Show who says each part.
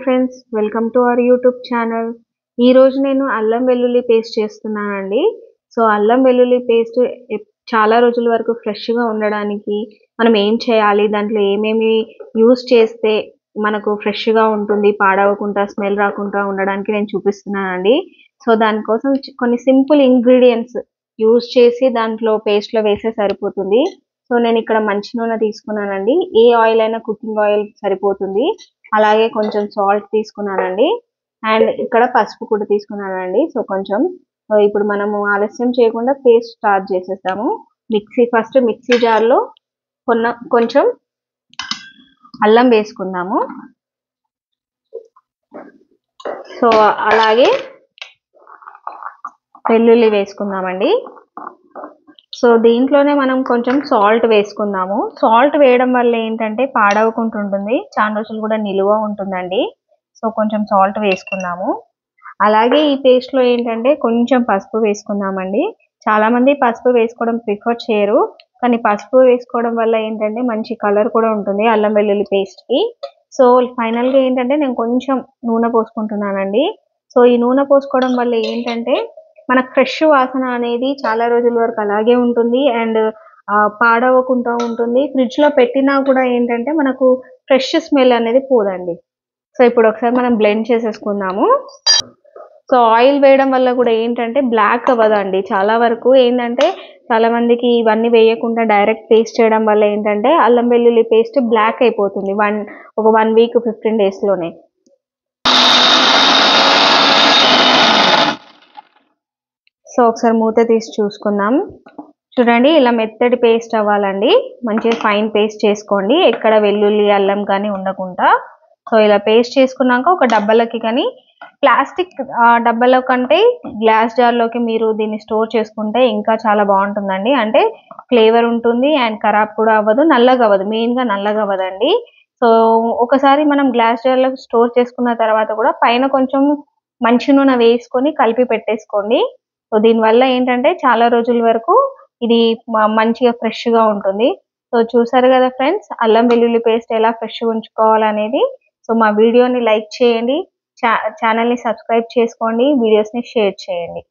Speaker 1: Friends, welcome to our YouTube channel. ఈరోజు నేను అల్లం వెల్లుల్లి పేస్ట్ చేస్తున్నానండి. సో అల్లం వెల్లుల్లి పేస్ట్ చాలా రోజుల వరకు ఫ్రెష్గా ఉండడానికి మనం ఏం చేయాలి, దాంట్లో ఏమేమి యూస్ చేస్తే మనకు ఫ్రెష్గా ఉంటుంది, పాడవకుండా స్మెల్ రాకుండా ఉండడానికి నేను చూపిస్తున్నానండి. సో దానికోసం కొన్ని సింపుల్ ఇంగ్రీడియంట్స్ యూస్ చేసి దాంట్లో పేస్ట్లో వేస్తే సరిపోతుంది. సో నేను ఇక్కడ మంచి నూనె తీసుకున్నానండి. ఏ ఆయిల్ అయినా కుకింగ్ ఆయిల్ సరిపోతుంది. అలాగే కొంచెం సాల్ట్ తీసుకున్నానండి. అండ్ ఇక్కడ పసుపు కూడా తీసుకున్నానండి. సో కొంచెం ఇప్పుడు మనము ఆలస్యం చేయకుండా పేస్ట్ స్టార్ట్ చేసేస్తాము. ఫస్ట్ మిక్సీ జార్లో కొంచెం అల్లం వేసుకుందాము. సో అలాగే వెల్లుల్లి వేసుకుందామండి. సో దీంట్లోనే మనం కొంచెం సాల్ట్ వేసుకుందాము. సాల్ట్ వేయడం వల్ల ఏంటంటే పాడవకుండా ఉంటుంది, చాలా రోజులు కూడా నిలువ ఉంటుందండి. సో కొంచెం సాల్ట్ వేసుకుందాము. అలాగే ఈ పేస్ట్లో ఏంటంటే కొంచెం పసుపు వేసుకుందామండి. చాలా మంది పసుపు వేసుకోవడం ప్రిఫర్ చేయరు, కానీ పసుపు వేసుకోవడం వల్ల ఏంటంటే మంచి కలర్ కూడా ఉంటుంది అల్లం వెల్లుల్లి పేస్ట్కి. సో ఫైనల్గా ఏంటంటే నేను కొంచెం నూనె పోసుకుంటున్నానండి. సో ఈ నూనె పోసుకోవడం వల్ల ఏంటంటే మనకు ఫ్రెష్ వాసన అనేది చాలా రోజుల వరకు అలాగే ఉంటుంది అండ్ పాడవకుండా ఉంటుంది. ఫ్రిడ్జ్లో పెట్టినా కూడా ఏంటంటే మనకు ఫ్రెష్ స్మెల్ అనేది పోదండి. సో ఇప్పుడు ఒకసారి మనం బ్లెండ్ చేసేసుకుందాము. సో ఆయిల్ వేయడం వల్ల కూడా ఏంటంటే బ్లాక్ అవ్వదండి. చాలా వరకు ఏంటంటే చాలా మందికి ఇవన్నీ వేయకుండా డైరెక్ట్ పేస్ట్ చేయడం వల్ల ఏంటంటే అల్లం వెల్లుల్లి పేస్ట్ బ్లాక్ అయిపోతుంది ఒక 1 వీక్ 15 డేస్లోనే. సో ఒకసారి మూత తీసి చూసుకుందాం. చూడండి, ఇలా మెత్తటి పేస్ట్ అవ్వాలండి. మంచిగా ఫైన్ పేస్ట్ చేసుకోండి, ఎక్కడ వెల్లుల్లి అల్లం కానీ ఉండకుండా. సో ఇలా పేస్ట్ చేసుకున్నాక ఒక డబ్బాలకి కానీ, ప్లాస్టిక్ డబ్బాలో కంటే గ్లాస్ జార్లోకి మీరు దీన్ని స్టోర్ చేసుకుంటే ఇంకా చాలా బాగుంటుందండి. అంటే ఫ్లేవర్ ఉంటుంది అండ్ ఖరాబ్ కూడా అవ్వదు, నల్లగా అవ్వదు, మెయిన్గా నల్లగా అవ్వదండి. సో ఒకసారి మనం గ్లాస్ జార్లో స్టోర్ చేసుకున్న తర్వాత కూడా పైన కొంచెం మంచి నూనె వేసుకొని కలిపి పెట్టేసుకోండి. సో దీనివల్ల ఏంటంటే చాలా రోజుల వరకు ఇది మంచిగా ఫ్రెష్గా ఉంటుంది. సో చూసారు కదా ఫ్రెండ్స్, అల్లం వెల్లుల్లి పేస్ట్ ఎలా ఫ్రెష్గా ఉంచుకోవాలనేది. సో మా వీడియోని లైక్ చేయండి, ఛానల్ని సబ్స్క్రైబ్ చేసుకోండి, వీడియోస్ని షేర్ చేయండి.